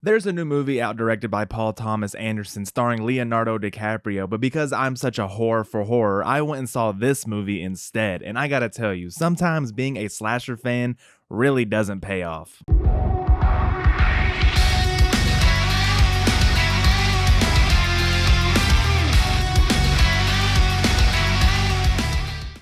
There's a new movie out directed by Paul Thomas Anderson starring Leonardo DiCaprio, but because I'm such a whore for horror, I went and saw this movie instead. And I gotta tell you, sometimes being a slasher fan really doesn't pay off.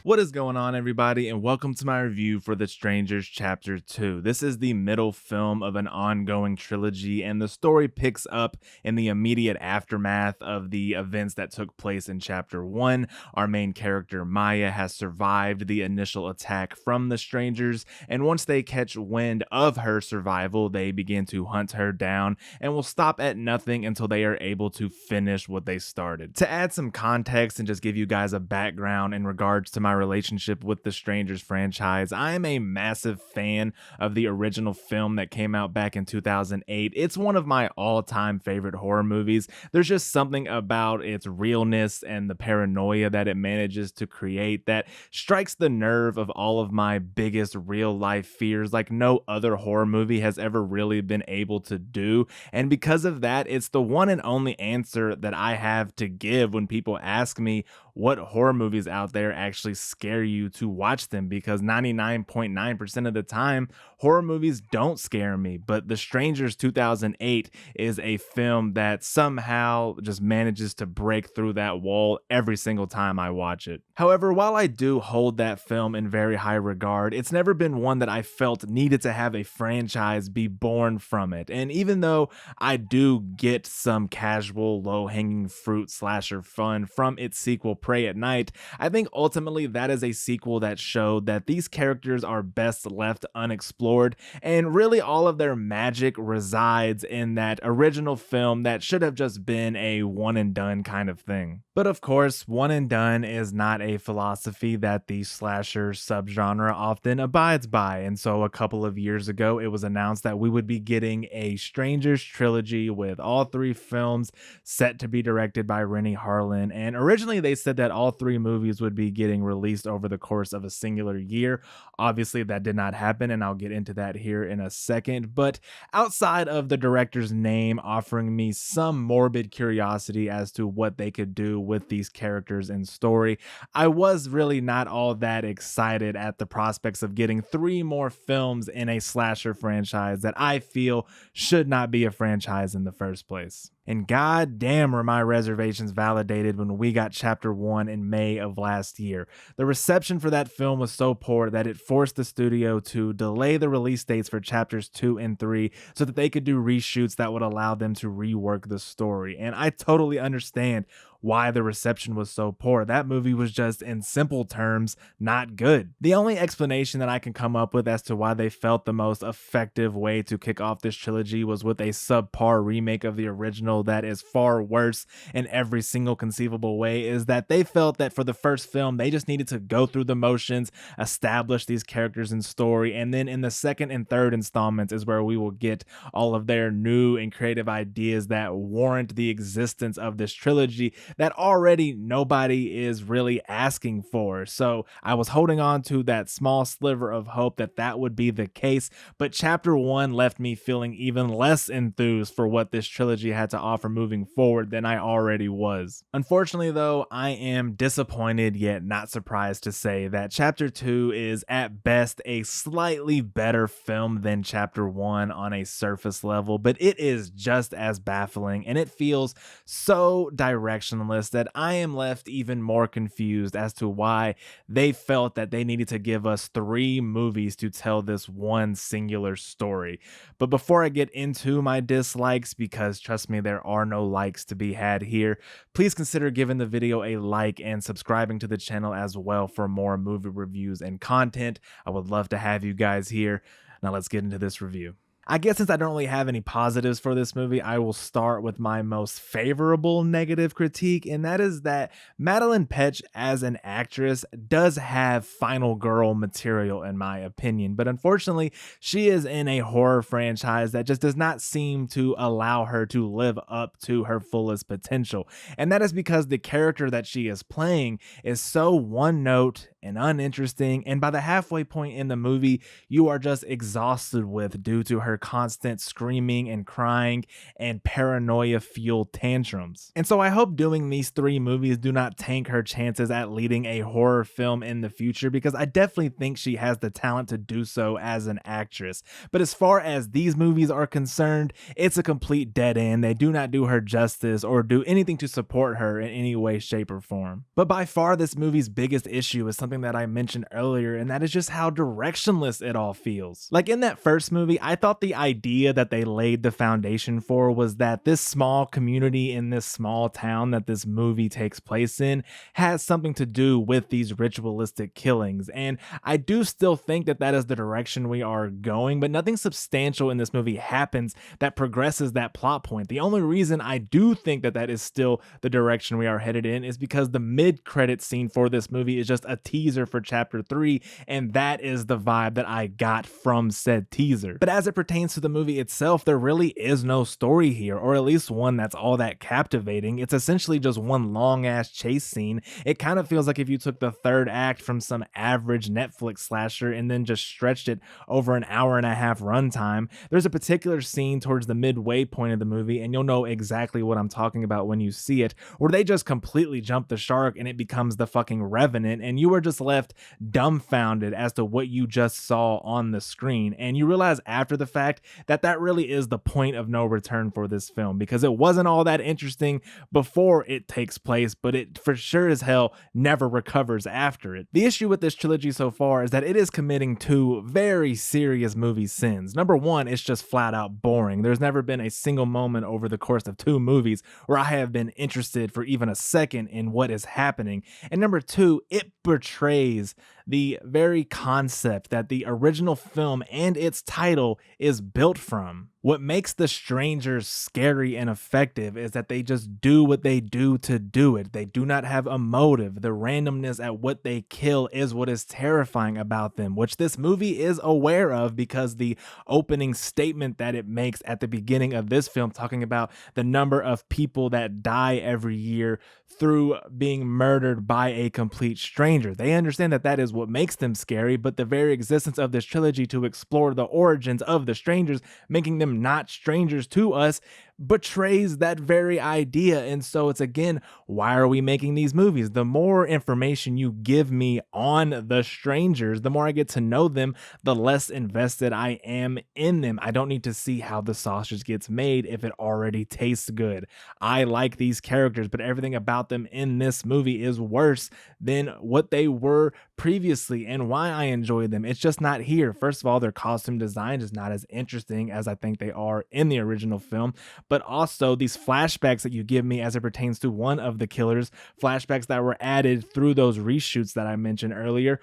What is going on, everybody, and welcome to my review for The Strangers Chapter 2. This is the middle film of an ongoing trilogy, and the story picks up in the immediate aftermath of the events that took place in Chapter 1. Our main character, Maya, has survived the initial attack from the Strangers, and once they catch wind of her survival, they begin to hunt her down and will stop at nothing until they are able to finish what they started. To add some context and just give you guys a background in regards to my relationship with the Strangers franchise, I am a massive fan of the original film that came out back in 2008. It's one of my all-time favorite horror movies. There's just something about its realness and the paranoia that it manages to create that strikes the nerve of all of my biggest real-life fears like no other horror movie has ever really been able to do. And because of that, it's the one and only answer that I have to give when people ask me what horror movies out there actually scare you to watch them, because 99.9% of the time horror movies don't scare me. But The Strangers 2008 is a film that somehow just manages to break through that wall every single time I watch it. However, while I do hold that film in very high regard, it's never been one that I felt needed to have a franchise be born from it. And even though I do get some casual low-hanging fruit slasher fun from its sequel Prey at Night, I think ultimately that is a sequel that showed that these characters are best left unexplored, and really all of their magic resides in that original film that should have just been a one and done kind of thing. But of course, one and done is not a philosophy that the slasher subgenre often abides by, and so a couple of years ago it was announced that we would be getting a Strangers trilogy with all three films set to be directed by Rennie Harlin. And originally they said that all three movies would be getting released over the course of a singular year. Obviously that did not happen, and I'll get into that here in a second. But outside of the director's name offering me some morbid curiosity as to what they could do with these characters and story, I was really not all that excited at the prospects of getting three more films in a slasher franchise that I feel should not be a franchise in the first place. And goddamn were my reservations validated when we got Chapter 1 in May of last year. The reception for that film was so poor that it forced the studio to delay the release dates for Chapters 2 and 3 so that they could do reshoots that would allow them to rework the story. And I totally understand why the reception was so poor. That movie was just, in simple terms, not good. The only explanation that I can come up with as to why they felt the most effective way to kick off this trilogy was with a subpar remake of the original that is far worse in every single conceivable way, is that they felt that for the first film they just needed to go through the motions, establish these characters and story, and then in the second and third installments is where we will get all of their new and creative ideas that warrant the existence of this trilogy that already nobody is really asking for. So I was holding on to that small sliver of hope that that would be the case, but Chapter 1 left me feeling even less enthused for what this trilogy had to offer moving forward than I already was. Unfortunately though, I am disappointed yet not surprised to say that Chapter 2 is at best a slightly better film than Chapter 1 on a surface level, but it is just as baffling, and it feels so directionless that I am left even more confused as to why they felt that they needed to give us three movies to tell this one singular story. But before I get into my dislikes, because trust me, there are no likes to be had here, please consider giving the video a like and subscribing to the channel as well for more movie reviews and content. I would love to have you guys here. Now let's get into this review. I guess since I don't really have any positives for this movie, I will start with my most favorable negative critique, and that is that Madeline Petch as an actress does have final girl material in my opinion, but unfortunately she is in a horror franchise that just does not seem to allow her to live up to her fullest potential, and that is because the character that she is playing is so one note and uninteresting, and by the halfway point in the movie, you are just exhausted with due to her constant screaming and crying and paranoia fueled tantrums. And so I hope doing these three movies do not tank her chances at leading a horror film in the future, because I definitely think she has the talent to do so as an actress. But as far as these movies are concerned, it's a complete dead end. They do not do her justice or do anything to support her in any way, shape, or form. But by far, this movie's biggest issue is something that I mentioned earlier, and that is just how directionless it all feels. Like in that first movie, I thought the idea that they laid the foundation for was that this small community in this small town that this movie takes place in has something to do with these ritualistic killings. And I do still think that that is the direction we are going, but nothing substantial in this movie happens that progresses that plot point. The only reason I do think that that is still the direction we are headed in is because the mid-credit scene for this movie is just a teaser for chapter 3, and that is the vibe that I got from said teaser. But as it pertains to the movie itself, there really is no story here, or at least one that's all that captivating. It's essentially just one long-ass chase scene. It kind of feels like if you took the third act from some average Netflix slasher and then just stretched it over an hour and a half runtime. There's a particular scene towards the midway point of the movie, and you'll know exactly what I'm talking about when you see it, where they just completely jump the shark and it becomes the fucking Revenant, and you are just left dumbfounded as to what you just saw on the screen. And you realize after the fact that that really is the point of no return for this film, because it wasn't all that interesting before it takes place, but it for sure as hell never recovers after it. The issue with this trilogy so far is that it is committing two very serious movie sins. Number one, it's just flat out boring. There's never been a single moment over the course of two movies where I have been interested for even a second in what is happening. And number two, it betrays the very concept that the original film and its title is built from. What makes The Strangers scary and effective is that they just do what they do to do it. They do not have a motive. The randomness at what they kill is what is terrifying about them, which this movie is aware of, because the opening statement that it makes at the beginning of this film, talking about the number of people that die every year through being murdered by a complete stranger. They understand that that is what makes them scary, but the very existence of this trilogy to explore the origins of the strangers, making them not strangers to us, betrays that very idea. And so it's, again, why are we making these movies? The more information you give me on the strangers, the more I get to know them, the less invested I am in them. I don't need to see how the sausage gets made if it already tastes good. I like these characters, but everything about them in this movie is worse than what they were previously, and why I enjoy them, it's just not here. First of all, their costume design is not as interesting as I think they are in the original film, but also these flashbacks that you give me as it pertains to one of the killers, flashbacks that were added through those reshoots that I mentioned earlier,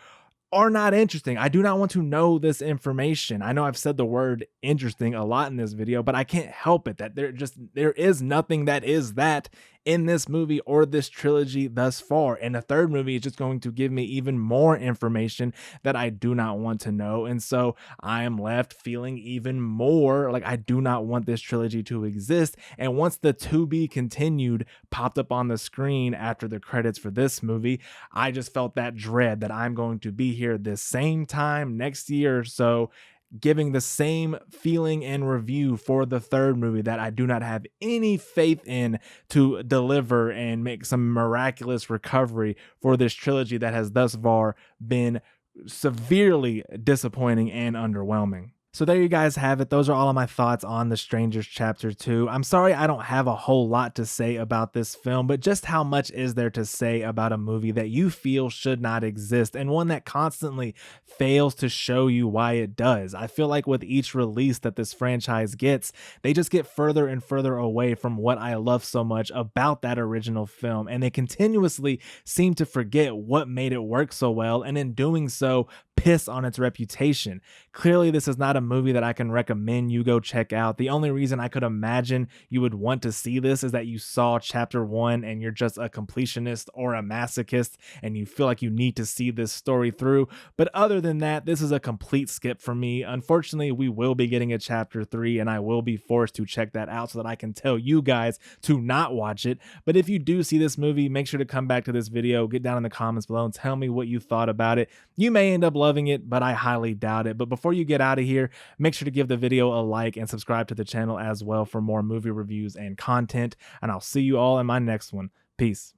are not interesting. I do not want to know this information. I know I've said the word interesting a lot in this video, but I can't help it that there is nothing that is that in this movie or this trilogy thus far. And the third movie is just going to give me even more information that I do not want to know. And so I am left feeling even more like I do not want this trilogy to exist. And once the to be continued popped up on the screen after the credits for this movie, I just felt that dread that I'm going to be here this same time next year or so, giving the same feeling and review for the third movie that I do not have any faith in to deliver and make some miraculous recovery for this trilogy that has thus far been severely disappointing and underwhelming. So there you guys have it. Those are all of my thoughts on The Strangers Chapter 2. I'm sorry I don't have a whole lot to say about this film, but just how much is there to say about a movie that you feel should not exist, and one that constantly fails to show you why it does? I feel like with each release that this franchise gets, they just get further and further away from what I love so much about that original film, and they continuously seem to forget what made it work so well, and in doing so, piss on its reputation. Clearly, this is not a movie that I can recommend you go check out. The only reason I could imagine you would want to see this is that you saw chapter 1 and you're just a completionist or a masochist and you feel like you need to see this story through. But other than that, this is a complete skip for me. Unfortunately, we will be getting a chapter 3 and I will be forced to check that out so that I can tell you guys to not watch it. But if you do see this movie, make sure to come back to this video, get down in the comments below and tell me what you thought about it. You may end up loving it, but I highly doubt it. But before you get out of here, make sure to give the video a like and subscribe to the channel as well for more movie reviews and content. And I'll see you all in my next one. Peace.